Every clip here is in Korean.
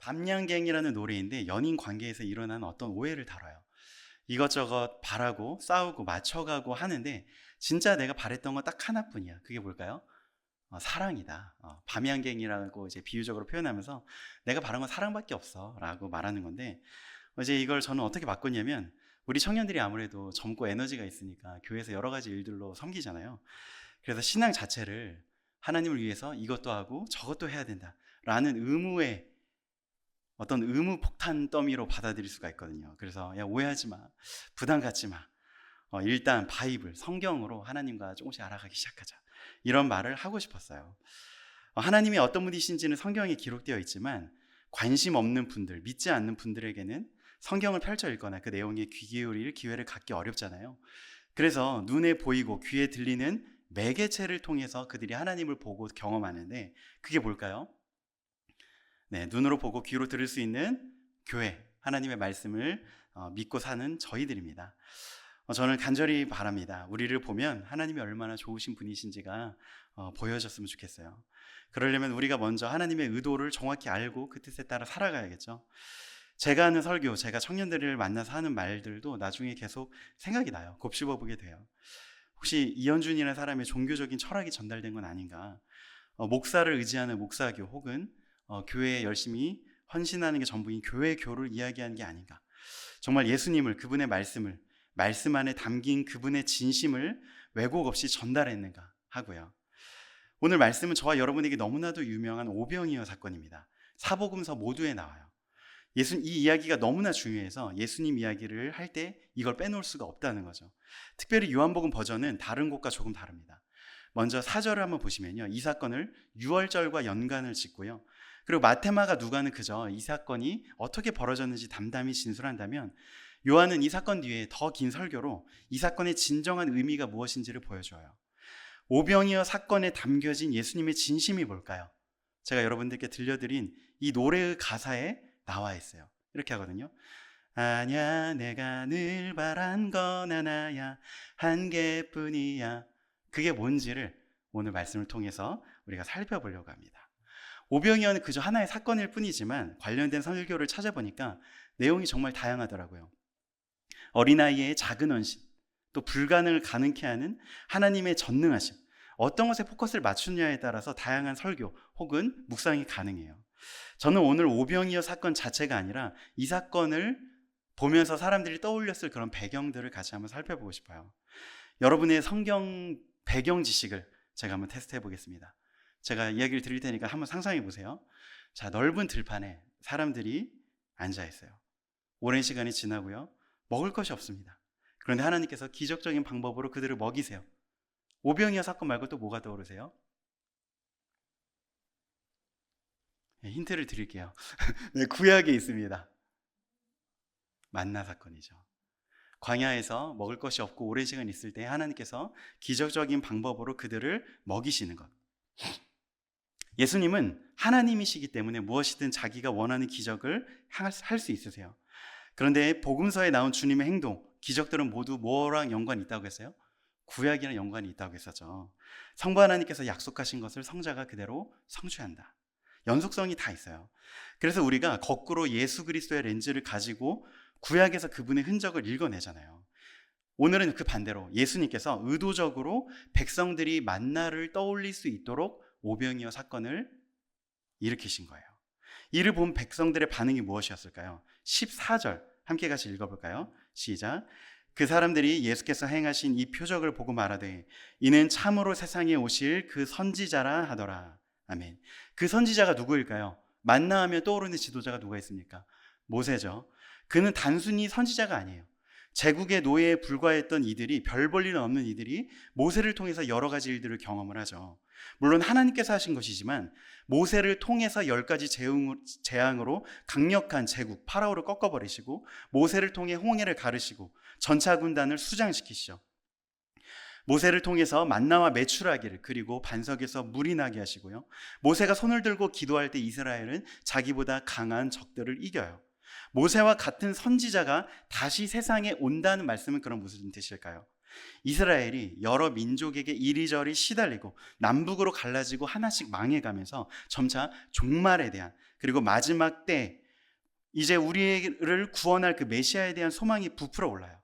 밤양갱이라는 노래인데 연인 관계에서 일어나는 어떤 오해를 다뤄요. 이것저것 바라고 싸우고 맞춰가고 하는데 진짜 내가 바랬던 건 딱 하나뿐이야. 그게 뭘까요? 사랑이다. 밤양갱이라고 이제 비유적으로 표현하면서 내가 바란 건 사랑밖에 없어라고 말하는 건데, 이제 이걸 저는 어떻게 바꿨냐면, 우리 청년들이 아무래도 젊고 에너지가 있으니까 교회에서 여러 가지 일들로 섬기잖아요. 그래서 신앙 자체를 하나님을 위해서 이것도 하고 저것도 해야 된다라는 의무의 어떤 의무 폭탄 더미로 받아들일 수가 있거든요. 그래서 야, 오해하지 마, 부담 갖지 마. 일단 바이블, 성경으로 하나님과 조금씩 알아가기 시작하자. 이런 말을 하고 싶었어요. 하나님이 어떤 분이신지는 성경에 기록되어 있지만 관심 없는 분들, 믿지 않는 분들에게는 성경을 펼쳐 읽거나 그 내용에 귀 기울일 기회를 갖기 어렵잖아요. 그래서 눈에 보이고 귀에 들리는 매개체를 통해서 그들이 하나님을 보고 경험하는데, 그게 뭘까요? 네, 눈으로 보고 귀로 들을 수 있는 교회, 하나님의 말씀을 믿고 사는 저희들입니다. 저는 간절히 바랍니다. 우리를 보면 하나님이 얼마나 좋으신 분이신지가 보여졌으면 좋겠어요. 그러려면 우리가 먼저 하나님의 의도를 정확히 알고 그 뜻에 따라 살아가야겠죠. 제가 하는 설교, 제가 청년들을 만나서 하는 말들도 나중에 계속 생각이 나요. 곱씹어 보게 돼요. 혹시 이현준이라는 사람의 종교적인 철학이 전달된 건 아닌가? 목사를 의지하는 목사교 혹은 교회에 열심히 헌신하는 게 전부인 교회교를 이야기하는 게 아닌가? 정말 예수님을, 그분의 말씀을, 말씀 안에 담긴 그분의 진심을 왜곡 없이 전달했는가 하고요. 오늘 말씀은 저와 여러분에게 너무나도 유명한 오병이어 사건입니다. 사복음서 모두에 나와요. 이 이야기가 너무나 중요해서 예수님 이야기를 할 때 이걸 빼놓을 수가 없다는 거죠. 특별히 요한복음 버전은 다른 곳과 조금 다릅니다. 먼저 4절을 한번 보시면요, 이 사건을 유월절과 연관을 짓고요, 그리고 마테마가 누가는 그저 이 사건이 어떻게 벌어졌는지 담담히 진술한다면, 요한은 이 사건 뒤에 더 긴 설교로 이 사건의 진정한 의미가 무엇인지를 보여줘요. 오병이어 사건에 담겨진 예수님의 진심이 뭘까요? 제가 여러분들께 들려드린 이 노래의 가사에 나와 있어요. 이렇게 하거든요. 아냐, 내가 늘 바란 건 하나야, 한 개뿐이야. 그게 뭔지를 오늘 말씀을 통해서 우리가 살펴보려고 합니다. 오병이어는 그저 하나의 사건일 뿐이지만 관련된 설교를 찾아보니까 내용이 정말 다양하더라고요. 어린아이의 작은 헌신, 또 불가능을 가능케 하는 하나님의 전능하심, 어떤 것에 포커스를 맞추느냐에 따라서 다양한 설교 혹은 묵상이 가능해요. 저는 오늘 오병이어 사건 자체가 아니라 이 사건을 보면서 사람들이 떠올렸을 그런 배경들을 같이 한번 살펴보고 싶어요. 여러분의 성경 배경 지식을 제가 한번 테스트 해보겠습니다. 제가 이야기를 드릴 테니까 한번 상상해 보세요. 자, 넓은 들판에 사람들이 앉아 있어요. 오랜 시간이 지나고요, 먹을 것이 없습니다. 그런데 하나님께서 기적적인 방법으로 그들을 먹이세요. 오병이어 사건 말고 또 뭐가 떠오르세요? 힌트를 드릴게요. 네, 구약에 있습니다. 만나 사건이죠. 광야에서 먹을 것이 없고 오랜 시간 있을 때 하나님께서 기적적인 방법으로 그들을 먹이시는 것. 예수님은 하나님이시기 때문에 무엇이든 자기가 원하는 기적을 할 수 있으세요. 그런데 복음서에 나온 주님의 행동, 기적들은 모두 뭐랑 연관이 있다고 했어요? 구약이랑 연관이 있다고 했었죠. 성부 하나님께서 약속하신 것을 성자가 그대로 성취한다. 연속성이 다 있어요. 그래서 우리가 거꾸로 예수 그리스도의 렌즈를 가지고 구약에서 그분의 흔적을 읽어내잖아요. 오늘은 그 반대로 예수님께서 의도적으로 백성들이 만나를 떠올릴 수 있도록 오병이어 사건을 일으키신 거예요. 이를 본 백성들의 반응이 무엇이었을까요? 14절 함께 같이 읽어볼까요? 시작. 그 사람들이 예수께서 행하신 이 표적을 보고 말하되 이는 참으로 세상에 오실 그 선지자라 하더라. 아멘. 그 선지자가 누구일까요? 만나하면 떠오르는 지도자가 누가 있습니까? 모세죠. 그는 단순히 선지자가 아니에요. 제국의 노예에 불과했던 이들이, 별 볼 일은 없는 이들이 모세를 통해서 여러 가지 일들을 경험을 하죠. 물론 하나님께서 하신 것이지만 모세를 통해서 10가지 재앙으로 강력한 제국 파라오를 꺾어버리시고, 모세를 통해 홍해를 가르시고 전차 군단을 수장시키시죠. 모세를 통해서 만나와 메추라기를, 그리고 반석에서 물이 나게 하시고요, 모세가 손을 들고 기도할 때 이스라엘은 자기보다 강한 적들을 이겨요. 모세와 같은 선지자가 다시 세상에 온다는 말씀은 그럼 무슨 뜻일까요? 이스라엘이 여러 민족에게 이리저리 시달리고 남북으로 갈라지고 하나씩 망해가면서 점차 종말에 대한 그리고 마지막 때 이제 우리를 구원할 그 메시아에 대한 소망이 부풀어 올라요.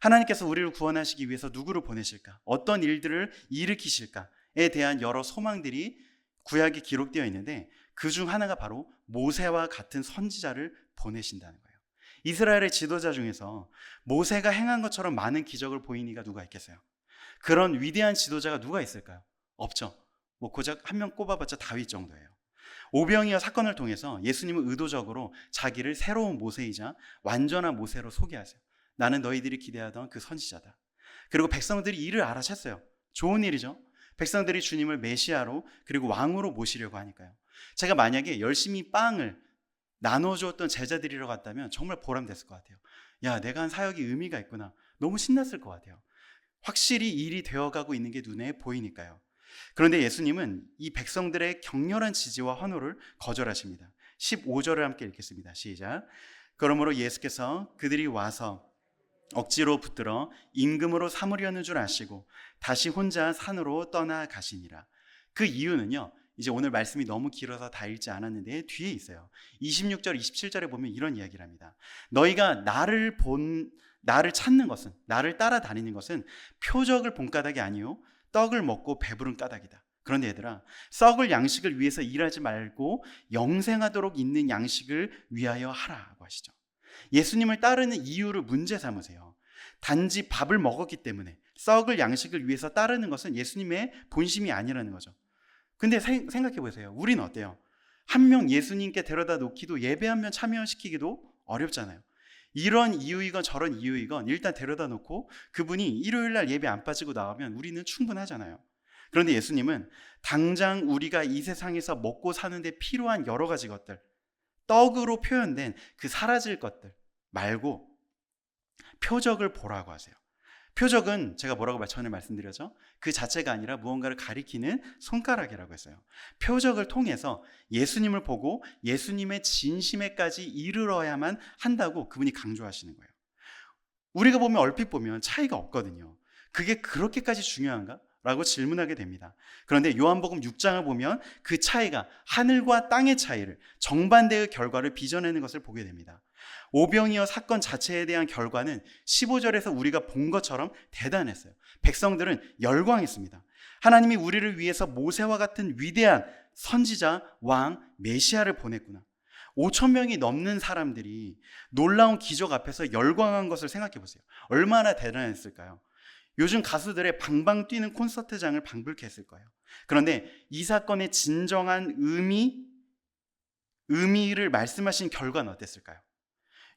하나님께서 우리를 구원하시기 위해서 누구를 보내실까? 어떤 일들을 일으키실까에 대한 여러 소망들이 구약에 기록되어 있는데 그 중 하나가 바로 모세와 같은 선지자를 보내신다는 거예요. 이스라엘의 지도자 중에서 모세가 행한 것처럼 많은 기적을 보인 이가 누가 있겠어요? 그런 위대한 지도자가 누가 있을까요? 없죠. 뭐 고작 한 명 꼽아봤자 다윗 정도예요. 오병이어 사건을 통해서 예수님은 의도적으로 자기를 새로운 모세이자 완전한 모세로 소개하세요. 나는 너희들이 기대하던 그 선지자다. 그리고 백성들이 이를 알아챘어요. 좋은 일이죠. 백성들이 주님을 메시아로 그리고 왕으로 모시려고 하니까요. 제가 만약에 열심히 빵을 나눠주었던 제자들이라고 같다면 정말 보람됐을 것 같아요. 야, 내가 한 사역이 의미가 있구나. 너무 신났을 것 같아요. 확실히 일이 되어가고 있는 게 눈에 보이니까요. 그런데 예수님은 이 백성들의 격렬한 지지와 환호를 거절하십니다. 15절을 함께 읽겠습니다. 시작. 그러므로 예수께서 그들이 와서 억지로 붙들어 임금으로 삼으려는 줄 아시고 다시 혼자 산으로 떠나가시니라. 그 이유는요, 이제 오늘 말씀이 너무 길어서 다 읽지 않았는데 뒤에 있어요. 26절 27절에 보면 이런 이야기를 합니다. 너희가 나를 찾는 것은, 나를 따라다니는 것은 표적을 본 까닭이 아니요 떡을 먹고 배부른 까닭이다. 그런데 얘들아, 썩을 양식을 위해서 일하지 말고 영생하도록 있는 양식을 위하여 하라고 하시죠. 예수님을 따르는 이유를 문제 삼으세요. 단지 밥을 먹었기 때문에 썩을 양식을 위해서 따르는 것은 예수님의 본심이 아니라는 거죠. 근데 생각해 보세요. 우린 어때요? 한 명 예수님께 데려다 놓기도, 예배 한 명 참여시키기도 어렵잖아요. 이런 이유이건 저런 이유이건 일단 데려다 놓고 그분이 일요일날 예배 안 빠지고 나오면 우리는 충분하잖아요. 그런데 예수님은 당장 우리가 이 세상에서 먹고 사는데 필요한 여러 가지 것들, 떡으로 표현된 그 사라질 것들 말고 표적을 보라고 하세요. 표적은 제가 뭐라고 전에 말씀드렸죠? 그 자체가 아니라 무언가를 가리키는 손가락이라고 했어요. 표적을 통해서 예수님을 보고 예수님의 진심에까지 이르러야만 한다고 그분이 강조하시는 거예요. 우리가 보면 얼핏 보면 차이가 없거든요. 그게 그렇게까지 중요한가? 라고 질문하게 됩니다. 그런데 요한복음 6장을 보면 그 차이가 하늘과 땅의 차이를, 정반대의 결과를 빚어내는 것을 보게 됩니다. 오병이어 사건 자체에 대한 결과는 15절에서 우리가 본 것처럼 대단했어요. 백성들은 열광했습니다. 하나님이 우리를 위해서 모세와 같은 위대한 선지자, 왕, 메시아를 보냈구나. 5천 명이 넘는 사람들이 놀라운 기적 앞에서 열광한 것을 생각해 보세요. 얼마나 대단했을까요? 요즘 가수들의 방방 뛰는 콘서트장을 방불케 했을 거예요. 그런데 이 사건의 진정한 의미를 말씀하신 결과는 어땠을까요?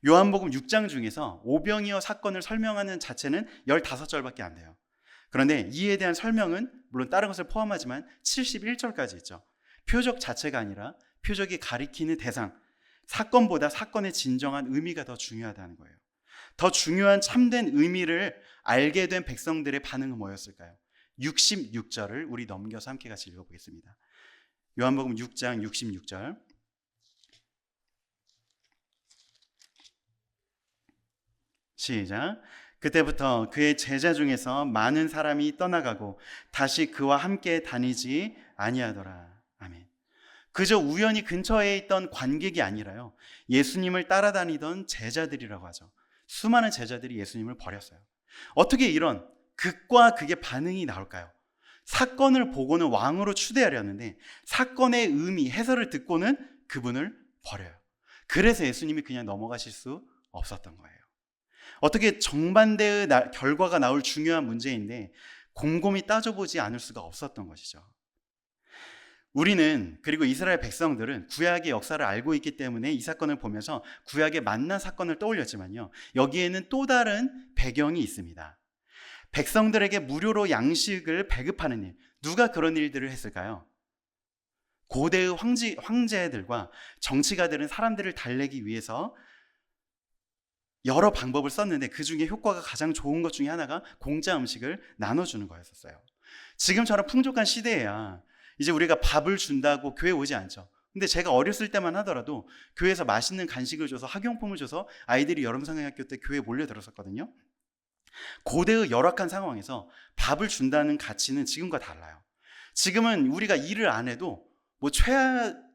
요한복음 6장 중에서 오병이어 사건을 설명하는 자체는 15절밖에 안 돼요. 그런데 이에 대한 설명은 물론 다른 것을 포함하지만 71절까지 있죠. 표적 자체가 아니라 표적이 가리키는 대상, 사건보다 사건의 진정한 의미가 더 중요하다는 거예요. 더 중요한 참된 의미를 알게 된 백성들의 반응은 뭐였을까요? 66절을 우리 넘겨서 함께 같이 읽어보겠습니다. 요한복음 6장 66절 시작. 그때부터 그의 제자 중에서 많은 사람이 떠나가고 다시 그와 함께 다니지 아니하더라. 아멘. 그저 우연히 근처에 있던 관객이 아니라요, 예수님을 따라다니던 제자들이라고 하죠. 수많은 제자들이 예수님을 버렸어요. 어떻게 이런 극과 극의 반응이 나올까요? 사건을 보고는 왕으로 추대하려는데 사건의 의미, 해설을 듣고는 그분을 버려요. 그래서 예수님이 그냥 넘어가실 수 없었던 거예요. 어떻게 정반대의 결과가 나올 중요한 문제인데 곰곰이 따져보지 않을 수가 없었던 것이죠. 우리는, 그리고 이스라엘 백성들은 구약의 역사를 알고 있기 때문에 이 사건을 보면서 구약의 만나 사건을 떠올렸지만요, 여기에는 또 다른 배경이 있습니다. 백성들에게 무료로 양식을 배급하는 일, 누가 그런 일들을 했을까요? 고대의 황제들과 정치가들은 사람들을 달래기 위해서 여러 방법을 썼는데 그 중에 효과가 가장 좋은 것 중에 하나가 공짜 음식을 나눠주는 거였었어요. 지금처럼 풍족한 시대에야 이제 우리가 밥을 준다고 교회 오지 않죠. 근데 제가 어렸을 때만 하더라도 교회에서 맛있는 간식을 줘서 학용품을 줘서 아이들이 여름성경학교 때 교회에 몰려들었었거든요. 고대의 열악한 상황에서 밥을 준다는 가치는 지금과 달라요. 지금은 우리가 일을 안 해도 뭐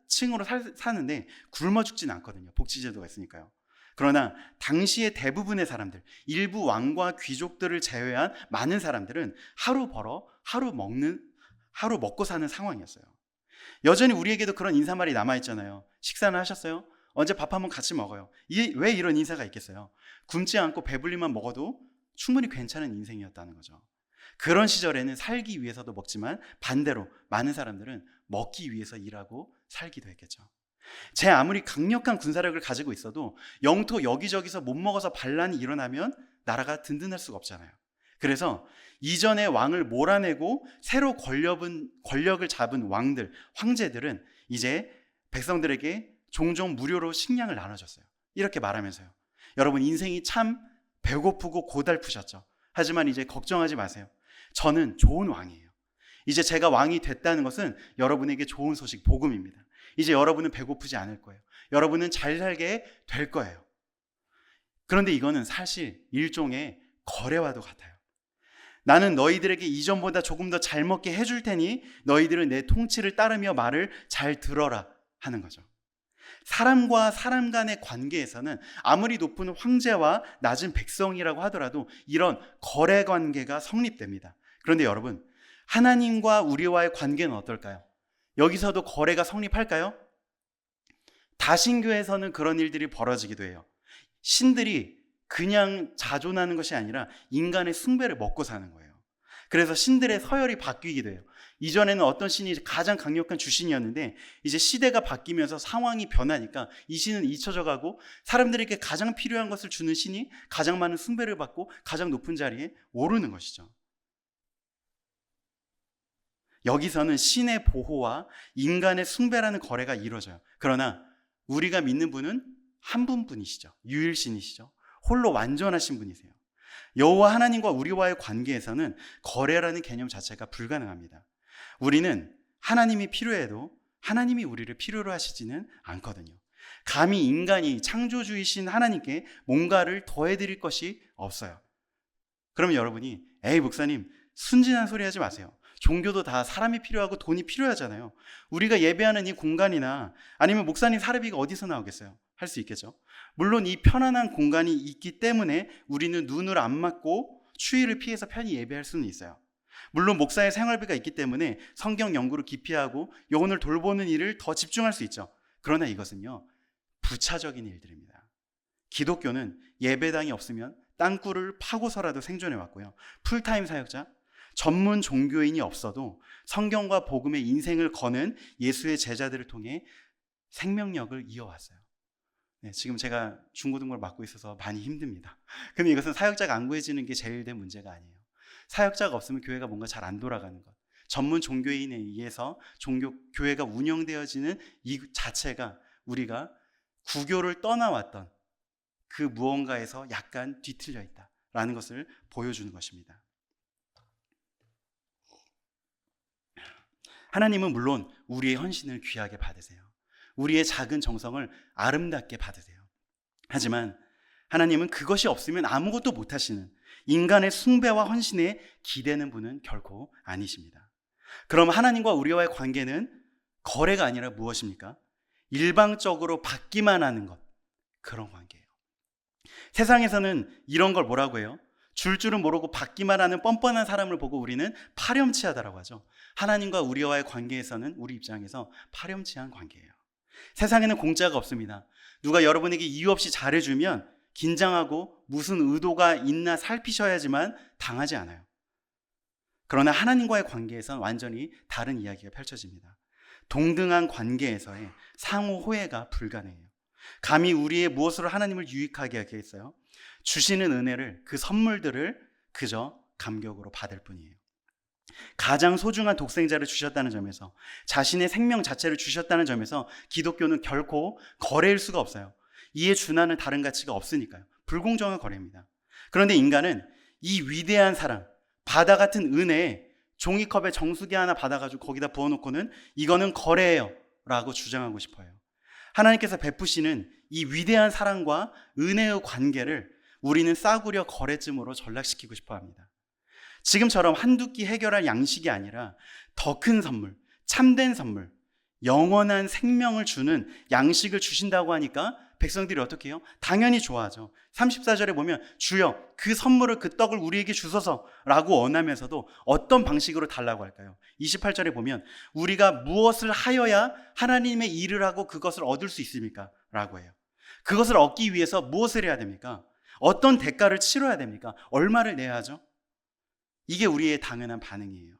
층으로 사는데 굶어 죽진 않거든요. 복지제도가 있으니까요. 그러나 당시의 대부분의 사람들, 일부 왕과 귀족들을 제외한 많은 사람들은 하루 벌어 하루 먹고 사는 상황이었어요. 여전히 우리에게도 그런 인사말이 남아있잖아요. 식사는 하셨어요? 언제 밥 한번 같이 먹어요. 왜 이런 인사가 있겠어요? 굶지 않고 배불리만 먹어도 충분히 괜찮은 인생이었다는 거죠. 그런 시절에는 살기 위해서도 먹지만 반대로 많은 사람들은 먹기 위해서 일하고 살기도 했겠죠. 제 아무리 강력한 군사력을 가지고 있어도 영토 여기저기서 못 먹어서 반란이 일어나면 나라가 든든할 수가 없잖아요. 그래서 이전의 왕을 몰아내고 새로 권력을 잡은 왕들, 황제들은 이제 백성들에게 종종 무료로 식량을 나눠줬어요. 이렇게 말하면서요. 여러분, 인생이 참 배고프고 고달프셨죠. 하지만 이제 걱정하지 마세요. 저는 좋은 왕이에요. 이제 제가 왕이 됐다는 것은 여러분에게 좋은 소식, 복음입니다. 이제 여러분은 배고프지 않을 거예요. 여러분은 잘 살게 될 거예요. 그런데 이거는 사실 일종의 거래와도 같아요. 나는 너희들에게 이전보다 조금 더 잘 먹게 해줄 테니 너희들은 내 통치를 따르며 말을 잘 들어라 하는 거죠. 사람과 사람 간의 관계에서는 아무리 높은 황제와 낮은 백성이라고 하더라도 이런 거래 관계가 성립됩니다. 그런데 여러분, 하나님과 우리와의 관계는 어떨까요? 여기서도 거래가 성립할까요? 다신교에서는 그런 일들이 벌어지기도 해요. 신들이 그냥 자존하는 것이 아니라 인간의 숭배를 먹고 사는 거예요. 그래서 신들의 서열이 바뀌기도 해요. 이전에는 어떤 신이 가장 강력한 주신이었는데 이제 시대가 바뀌면서 상황이 변하니까 이 신은 잊혀져 가고 사람들에게 가장 필요한 것을 주는 신이 가장 많은 숭배를 받고 가장 높은 자리에 오르는 것이죠. 여기서는 신의 보호와 인간의 숭배라는 거래가 이루어져요. 그러나 우리가 믿는 분은 한 분뿐이시죠. 유일신이시죠. 홀로 완전하신 분이세요. 여호와 하나님과 우리와의 관계에서는 거래라는 개념 자체가 불가능합니다. 우리는 하나님이 필요해도 하나님이 우리를 필요로 하시지는 않거든요. 감히 인간이 창조주이신 하나님께 뭔가를 더해드릴 것이 없어요. 그러면 여러분이 에이 목사님 순진한 소리 하지 마세요. 종교도 다 사람이 필요하고 돈이 필요하잖아요. 우리가 예배하는 이 공간이나 아니면 목사님 사례비가 어디서 나오겠어요? 할 수 있겠죠. 물론 이 편안한 공간이 있기 때문에 우리는 눈을 안 맞고 추위를 피해서 편히 예배할 수는 있어요. 물론 목사의 생활비가 있기 때문에 성경 연구를 깊이 하고 영혼을 돌보는 일을 더 집중할 수 있죠. 그러나 이것은요, 부차적인 일들입니다. 기독교는 예배당이 없으면 땅굴을 파고서라도 생존해 왔고요. 풀타임 사역자, 전문 종교인이 없어도 성경과 복음의 인생을 거는 예수의 제자들을 통해 생명력을 이어왔어요. 네, 지금 제가 중고등부를 맡고 있어서 많이 힘듭니다. 근데 이것은 사역자가 안 구해지는 게 제일 된 문제가 아니에요. 사역자가 없으면 교회가 뭔가 잘 안 돌아가는 것, 전문 종교인에 의해서 교회가 운영되어지는 이 자체가 우리가 구교를 떠나왔던 그 무언가에서 약간 뒤틀려 있다라는 것을 보여주는 것입니다. 하나님은 물론 우리의 헌신을 귀하게 받으세요. 우리의 작은 정성을 아름답게 받으세요. 하지만 하나님은 그것이 없으면 아무것도 못하시는 인간의 숭배와 헌신에 기대는 분은 결코 아니십니다. 그럼 하나님과 우리와의 관계는 거래가 아니라 무엇입니까? 일방적으로 받기만 하는 것, 그런 관계예요. 세상에서는 이런 걸 뭐라고 해요? 줄 줄은 모르고 받기만 하는 뻔뻔한 사람을 보고 우리는 파렴치하다라고 하죠. 하나님과 우리와의 관계에서는 우리 입장에서 파렴치한 관계예요. 세상에는 공짜가 없습니다. 누가 여러분에게 이유 없이 잘해주면 긴장하고 무슨 의도가 있나 살피셔야지만 당하지 않아요. 그러나 하나님과의 관계에선 완전히 다른 이야기가 펼쳐집니다. 동등한 관계에서의 상호 호혜가 불가능해요. 감히 우리의 무엇으로 하나님을 유익하게 하겠어요? 주시는 은혜를, 그 선물들을 그저 감격으로 받을 뿐이에요. 가장 소중한 독생자를 주셨다는 점에서, 자신의 생명 자체를 주셨다는 점에서 기독교는 결코 거래일 수가 없어요. 이에 준하는 다른 가치가 없으니까요. 불공정한 거래입니다. 그런데 인간은 이 위대한 사랑, 바다 같은 은혜에 종이컵에 정수기 하나 받아가지고 거기다 부어놓고는 이거는 거래예요 라고 주장하고 싶어요. 하나님께서 베푸시는 이 위대한 사랑과 은혜의 관계를 우리는 싸구려 거래쯤으로 전락시키고 싶어 합니다. 지금처럼 한두 끼 해결할 양식이 아니라 더 큰 선물, 참된 선물, 영원한 생명을 주는 양식을 주신다고 하니까 백성들이 어떻게 해요? 당연히 좋아하죠. 34절에 보면 주여 그 선물을 그 떡을 우리에게 주소서 라고 원하면서도 어떤 방식으로 달라고 할까요? 28절에 보면 우리가 무엇을 하여야 하나님의 일을 하고 그것을 얻을 수 있습니까? 라고 해요. 그것을 얻기 위해서 무엇을 해야 됩니까? 어떤 대가를 치러야 됩니까? 얼마를 내야 하죠? 이게 우리의 당연한 반응이에요.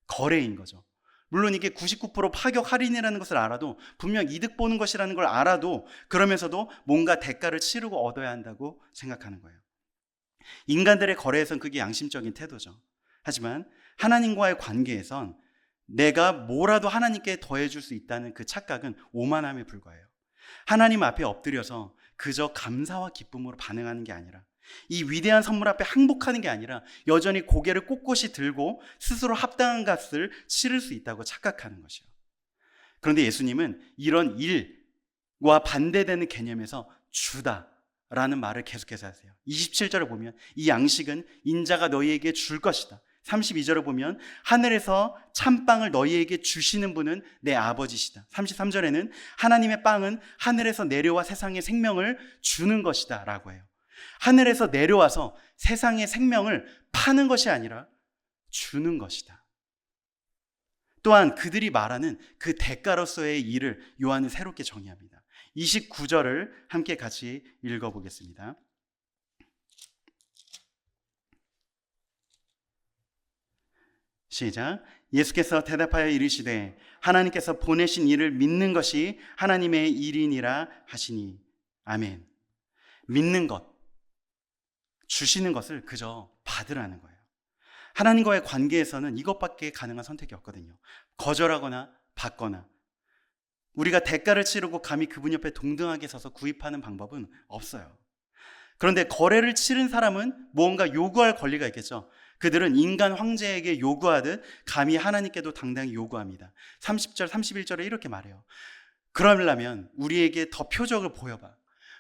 거래인 거죠. 물론 이게 99% 파격 할인이라는 것을 알아도, 분명 이득 보는 것이라는 걸 알아도, 그러면서도 뭔가 대가를 치르고 얻어야 한다고 생각하는 거예요. 인간들의 거래에선 그게 양심적인 태도죠. 하지만 하나님과의 관계에선 내가 뭐라도 하나님께 더해줄 수 있다는 그 착각은 오만함에 불과해요. 하나님 앞에 엎드려서 그저 감사와 기쁨으로 반응하는 게 아니라, 이 위대한 선물 앞에 항복하는 게 아니라 여전히 고개를 꼿꼿이 들고 스스로 합당한 값을 치를 수 있다고 착각하는 것이요. 그런데 예수님은 이런 일과 반대되는 개념에서 주다라는 말을 계속해서 하세요. 27절을 보면 이 양식은 인자가 너희에게 줄 것이다. 32절을 보면 하늘에서 참빵을 너희에게 주시는 분은 내 아버지시다. 33절에는 하나님의 빵은 하늘에서 내려와 세상에 생명을 주는 것이다 라고 해요. 하늘에서 내려와서 세상의 생명을 파는 것이 아니라 주는 것이다. 또한 그들이 말하는 그 대가로서의 일을 요한은 새롭게 정의합니다. 29절을 함께 같이 읽어보겠습니다. 시작. 예수께서 대답하여 이르시되 하나님께서 보내신 이를 믿는 것이 하나님의 일이니라 하시니. 아멘. 믿는 것, 주시는 것을 그저 받으라는 거예요. 하나님과의 관계에서는 이것밖에 가능한 선택이 없거든요. 거절하거나 받거나. 우리가 대가를 치르고 감히 그분 옆에 동등하게 서서 구입하는 방법은 없어요. 그런데 거래를 치른 사람은 무언가 요구할 권리가 있겠죠. 그들은 인간 황제에게 요구하듯 감히 하나님께도 당당히 요구합니다. 30절, 31절에 이렇게 말해요. 그러려면 우리에게 더 표적을 보여봐.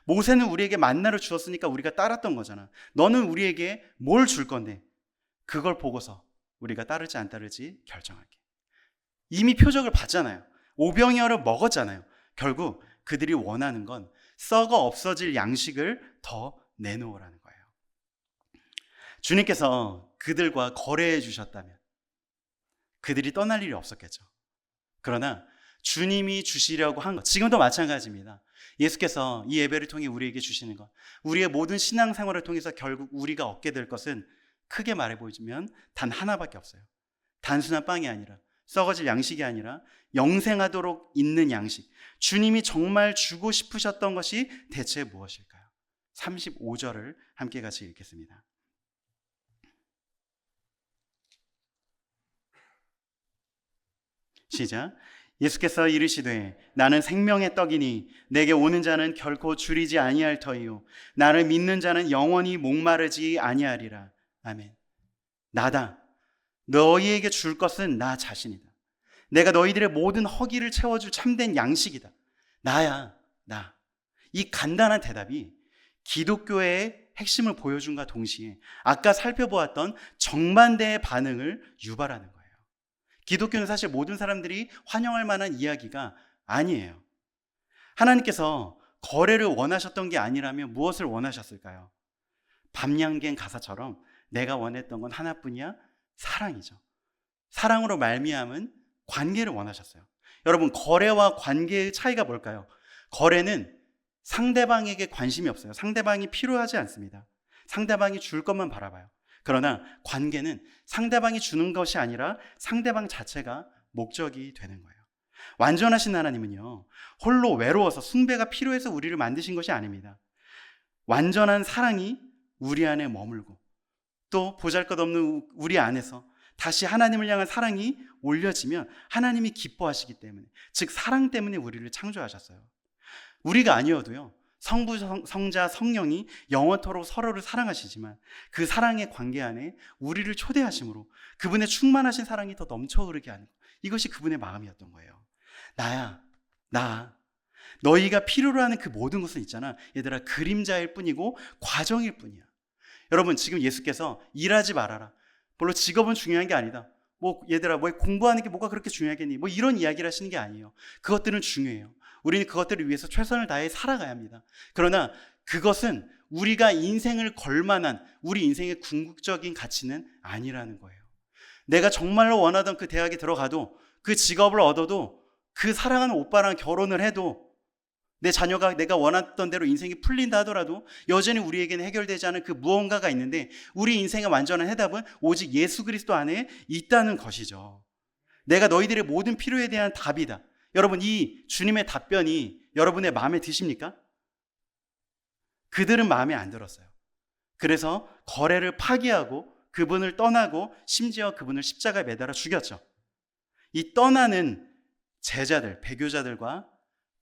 모세는 우리에게 만나를 주었으니까 우리가 따랐던 거잖아. 너는 우리에게 뭘 줄 건데 그걸 보고서 우리가 따를지 안 따를지 결정할게. 이미 표적을 봤잖아요. 오병이어를 먹었잖아요. 결국 그들이 원하는 건 썩어 없어질 양식을 더 내놓으라는 거예요. 주님께서 그들과 거래해 주셨다면 그들이 떠날 일이 없었겠죠. 그러나 주님이 주시려고 한 것, 지금도 마찬가지입니다. 예수께서 이 예배를 통해 우리에게 주시는 것, 우리의 모든 신앙생활을 통해서 결국 우리가 얻게 될 것은 크게 말해보자면 단 하나밖에 없어요. 단순한 빵이 아니라, 썩어질 양식이 아니라 영생하도록 있는 양식, 주님이 정말 주고 싶으셨던 것이 대체 무엇일까요? 35절을 함께 같이 읽겠습니다. 시작. 예수께서 이르시되 나는 생명의 떡이니 내게 오는 자는 결코 줄이지 아니할 터이요 나를 믿는 자는 영원히 목마르지 아니하리라. 아멘. 나다. 너희에게 줄 것은 나 자신이다. 내가 너희들의 모든 허기를 채워줄 참된 양식이다. 나야, 나. 이 간단한 대답이 기독교의 핵심을 보여준과 동시에 아까 살펴보았던 정반대의 반응을 유발하는 거예요. 기독교는 사실 모든 사람들이 환영할 만한 이야기가 아니에요. 하나님께서 거래를 원하셨던 게 아니라면 무엇을 원하셨을까요? 밤양갱 가사처럼 내가 원했던 건 하나뿐이야, 사랑이죠. 사랑으로 말미암은 관계를 원하셨어요. 여러분, 거래와 관계의 차이가 뭘까요? 거래는 상대방에게 관심이 없어요. 상대방이 필요하지 않습니다. 상대방이 줄 것만 바라봐요. 그러나 관계는 상대방이 주는 것이 아니라 상대방 자체가 목적이 되는 거예요. 완전하신 하나님은요, 홀로 외로워서 숭배가 필요해서 우리를 만드신 것이 아닙니다. 완전한 사랑이 우리 안에 머물고 또 보잘것없는 우리 안에서 다시 하나님을 향한 사랑이 올려지면 하나님이 기뻐하시기 때문에, 즉 사랑 때문에 우리를 창조하셨어요. 우리가 아니어도요, 성부, 성자, 성령이 영원토록 서로를 사랑하시지만 그 사랑의 관계 안에 우리를 초대하심으로 그분의 충만하신 사랑이 더 넘쳐 흐르게 하는 것, 이것이 그분의 마음이었던 거예요. 나야, 나. 너희가 필요로 하는 그 모든 것은 있잖아, 얘들아, 그림자일 뿐이고 과정일 뿐이야. 여러분, 지금 예수께서 일하지 말아라, 별로 직업은 중요한 게 아니다, 뭐 얘들아 뭐 공부하는 게 뭐가 그렇게 중요하겠니? 뭐 이런 이야기를 하시는 게 아니에요. 그것들은 중요해요. 우리는 그것들을 위해서 최선을 다해 살아가야 합니다. 그러나 그것은 우리가 인생을 걸만한 우리 인생의 궁극적인 가치는 아니라는 거예요. 내가 정말로 원하던 그 대학에 들어가도 그 직업을 얻어도 그 사랑하는 오빠랑 결혼을 해도 내 자녀가 내가 원했던 대로 인생이 풀린다 하더라도 여전히 우리에게는 해결되지 않은 그 무언가가 있는데 우리 인생의 완전한 해답은 오직 예수 그리스도 안에 있다는 것이죠. 내가 너희들의 모든 필요에 대한 답이다. 여러분, 이 주님의 답변이 여러분의 마음에 드십니까? 그들은 마음에 안 들었어요. 그래서 거래를 파기하고 그분을 떠나고 심지어 그분을 십자가에 매달아 죽였죠. 이 떠나는 제자들, 배교자들과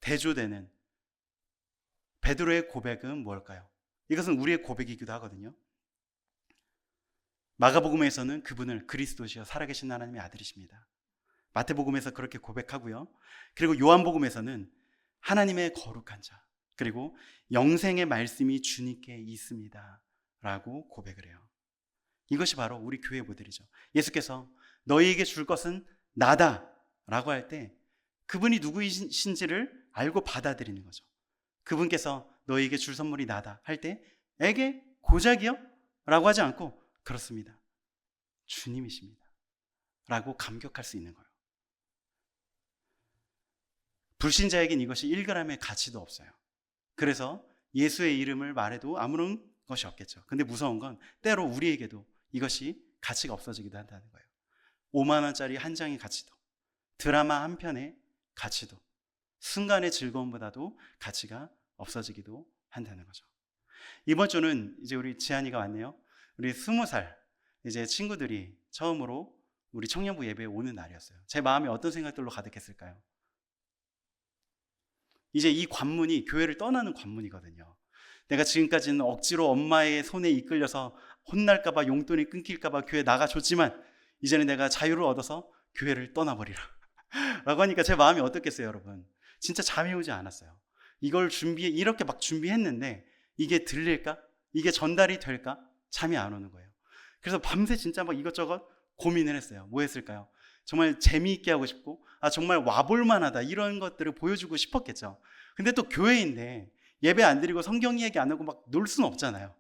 대조되는 베드로의 고백은 뭘까요? 이것은 우리의 고백이기도 하거든요. 마가복음에서는 그분을 그리스도시여 살아계신 하나님의 아들이십니다. 마태복음에서 그렇게 고백하고요. 그리고 요한복음에서는 하나님의 거룩한 자, 그리고 영생의 말씀이 주님께 있습니다 라고 고백을 해요. 이것이 바로 우리 교회 모델이죠. 예수께서 너희에게 줄 것은 나다 라고 할 때 그분이 누구이신지를 알고 받아들이는 거죠. 그분께서 너희에게 줄 선물이 나다 할 때 에게 고작이요? 라고 하지 않고 그렇습니다. 주님이십니다 라고 감격할 수 있는 거예요. 불신자에겐 이것이 1g의 가치도 없어요. 그래서 예수의 이름을 말해도 아무런 것이 없겠죠. 근데 무서운 건 때로 우리에게도 이것이 가치가 없어지기도 한다는 거예요. 5만 원짜리 한 장의 가치도, 드라마 한 편의 가치도, 순간의 즐거움보다도 가치가 없어지기도 한다는 거죠. 이번 주는 이제 우리 지한이가 왔네요. 우리 20살 이제 친구들이 처음으로 우리 청년부 예배에 오는 날이었어요. 제 마음에 어떤 생각들로 가득했을까요? 이제 이 관문이 교회를 떠나는 관문이거든요. 내가 지금까지는 억지로 엄마의 손에 이끌려서 혼날까봐 용돈이 끊길까봐 교회 나가줬지만 이제는 내가 자유를 얻어서 교회를 떠나버리라 라고 하니까 제 마음이 어떻겠어요, 여러분? 진짜 잠이 오지 않았어요. 이걸 이렇게 막 준비했는데 이게 들릴까? 이게 전달이 될까? 잠이 안 오는 거예요. 그래서 밤새 진짜 막 이것저것 고민을 했어요. 뭐 했을까요? 정말 재미있게 하고 싶고 정말 와볼만하다 이런 것들을 보여주고 싶었겠죠. 근데 또 교회인데 예배 안 드리고 성경 이야기 안 하고 막 놀 수는 없잖아요.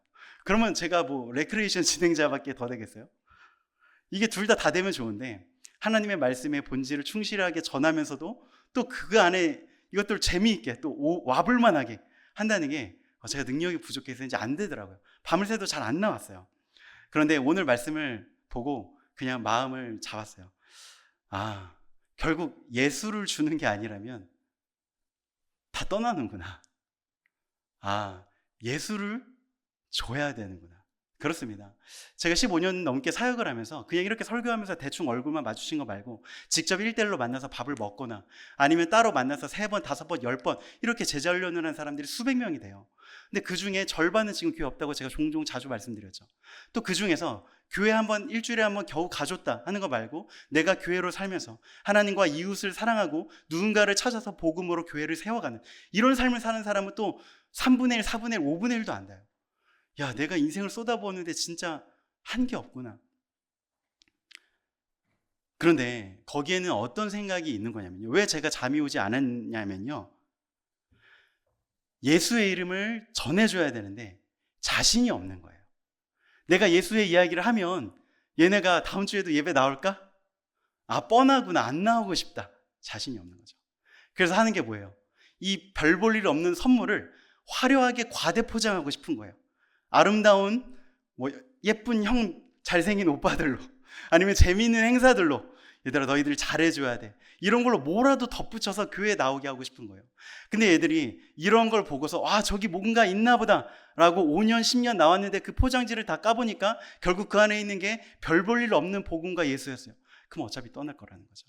그러면 제가 뭐 레크레이션 진행자밖에 더 되겠어요? 이게 둘 다 되면 좋은데 하나님의 말씀의 본질을 충실하게 전하면서도 또 그 안에 이것들 재미있게 또 와볼만하게 한다는 게 제가 능력이 부족해서 이제 안 되더라고요. 밤을 새도 잘 안 나왔어요. 그런데 오늘 말씀을 보고 그냥 마음을 잡았어요. 결국 예수를 주는 게 아니라면 다 떠나는구나. 예수를 줘야 되는구나. 그렇습니다. 제가 15년 넘게 사역을 하면서 그냥 이렇게 설교하면서 대충 얼굴만 마주친 거 말고 직접 1대1로 만나서 밥을 먹거나 아니면 따로 만나서 3번, 5번, 10번 이렇게 제자 훈련을 한 사람들이 수백 명이 돼요. 근데 그 중에 절반은 지금 교회 없다고 제가 종종 자주 말씀드렸죠. 또 그 중에서 교회 한번 일주일에 한번 겨우 가줬다 하는 거 말고 내가 교회로 살면서 하나님과 이웃을 사랑하고 누군가를 찾아서 복음으로 교회를 세워가는 이런 삶을 사는 사람은 또 3분의 1, 4분의 1, 5분의 1도 안 돼요. 야, 내가 인생을 쏟아부었는데 진짜 한 게 없구나. 그런데 거기에는 어떤 생각이 있는 거냐면요. 왜 제가 잠이 오지 않았냐면요. 예수의 이름을 전해줘야 되는데 자신이 없는 거예요. 내가 예수의 이야기를 하면 얘네가 다음 주에도 예배 나올까? 뻔하구나. 안 나오고 싶다. 자신이 없는 거죠. 그래서 하는 게 뭐예요? 이 별 볼 일 없는 선물을 화려하게 과대 포장하고 싶은 거예요. 아름다운 예쁜 형 잘생긴 오빠들로 아니면 재미있는 행사들로 얘들아 너희들 잘해줘야 돼 이런 걸로 뭐라도 덧붙여서 교회에 나오게 하고 싶은 거예요. 근데 얘들이 이런 걸 보고서 저기 뭔가 있나 보다 라고 5년 10년 나왔는데 그 포장지를 다 까보니까 결국 그 안에 있는 게 별 볼 일 없는 복음과 예수였어요. 그럼 어차피 떠날 거라는 거죠.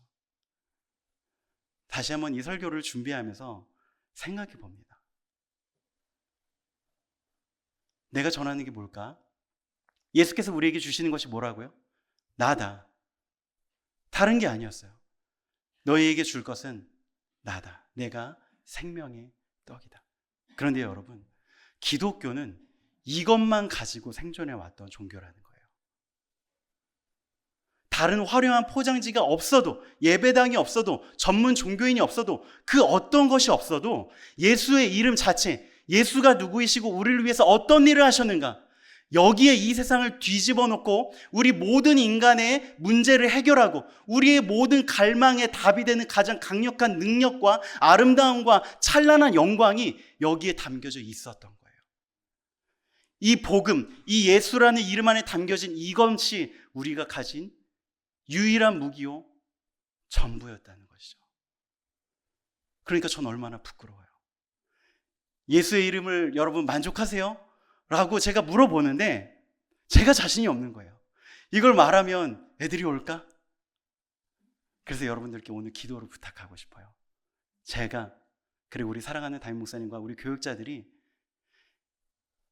다시 한번 이 설교를 준비하면서 생각해 봅니다. 내가 전하는 게 뭘까? 예수께서 우리에게 주시는 것이 뭐라고요? 나다. 다른 게 아니었어요. 너희에게 줄 것은 나다. 내가 생명의 떡이다. 그런데 여러분, 기독교는 이것만 가지고 생존해 왔던 종교라는 거예요. 다른 화려한 포장지가 없어도, 예배당이 없어도, 전문 종교인이 없어도, 그 어떤 것이 없어도 예수의 이름 자체, 예수가 누구이시고 우리를 위해서 어떤 일을 하셨는가, 여기에 이 세상을 뒤집어 놓고 우리 모든 인간의 문제를 해결하고 우리의 모든 갈망의 답이 되는 가장 강력한 능력과 아름다움과 찬란한 영광이 여기에 담겨져 있었던 거예요. 이 복음, 이 예수라는 이름 안에 담겨진 이것이 우리가 가진 유일한 무기요 전부였다는 것이죠. 그러니까 전 얼마나 부끄러워요. 예수의 이름을 여러분 만족하세요? 라고 제가 물어보는데 제가 자신이 없는 거예요. 이걸 말하면 애들이 올까? 그래서 여러분들께 오늘 기도를 부탁하고 싶어요. 제가, 그리고 우리 사랑하는 담임 목사님과 우리 교육자들이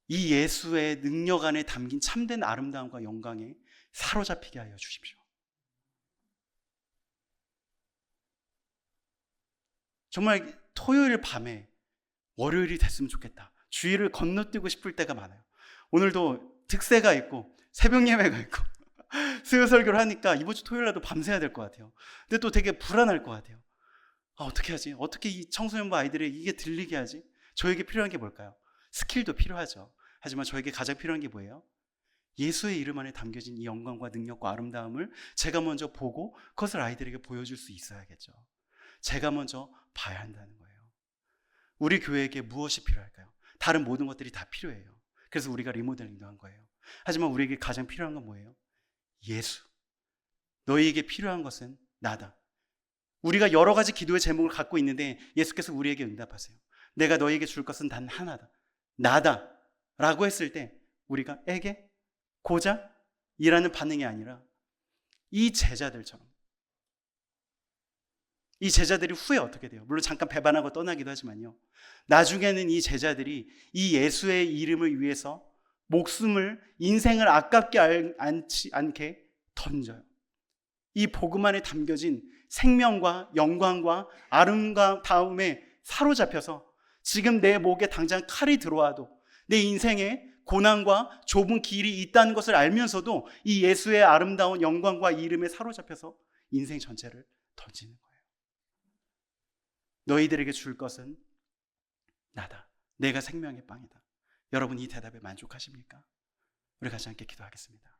이 예수의 능력 안에 담긴 참된 아름다움과 영광에 사로잡히게 하여 주십시오. 정말 토요일 밤에 월요일이 됐으면 좋겠다. 주일을 건너뛰고 싶을 때가 많아요. 오늘도 특세가 있고 새벽 예배가 있고 수요 설교를 하니까 이번 주 토요일날도 밤새야 될 것 같아요. 근데 또 되게 불안할 것 같아요. 어떻게 하지? 어떻게 이 청소년부 아이들의 이게 들리게 하지? 저에게 필요한 게 뭘까요? 스킬도 필요하죠. 하지만 저에게 가장 필요한 게 뭐예요? 예수의 이름 안에 담겨진 이 영광과 능력과 아름다움을 제가 먼저 보고 그것을 아이들에게 보여줄 수 있어야겠죠. 제가 먼저 봐야 한다는 거예요. 우리 교회에게 무엇이 필요할까요? 다른 모든 것들이 다 필요해요. 그래서 우리가 리모델링도 한 거예요. 하지만 우리에게 가장 필요한 건 뭐예요? 예수. 너희에게 필요한 것은 나다. 우리가 여러 가지 기도의 제목을 갖고 있는데 예수께서 우리에게 응답하세요. 내가 너희에게 줄 것은 단 하나다. 나다. 라고 했을 때 우리가 에게? 고자? 이라는 반응이 아니라 이 제자들처럼, 이 제자들이 후에 어떻게 돼요? 물론 잠깐 배반하고 떠나기도 하지만요, 나중에는 이 제자들이 이 예수의 이름을 위해서 목숨을, 인생을 아깝게 않게 던져요. 이 복음 안에 담겨진 생명과 영광과 아름다움에 사로잡혀서 지금 내 목에 당장 칼이 들어와도 내 인생에 고난과 좁은 길이 있다는 것을 알면서도 이 예수의 아름다운 영광과 이름에 사로잡혀서 인생 전체를 던지는 거예요. 너희들에게 줄 것은 나다. 내가 생명의 빵이다. 여러분 이 대답에 만족하십니까? 우리 같이 함께 기도하겠습니다.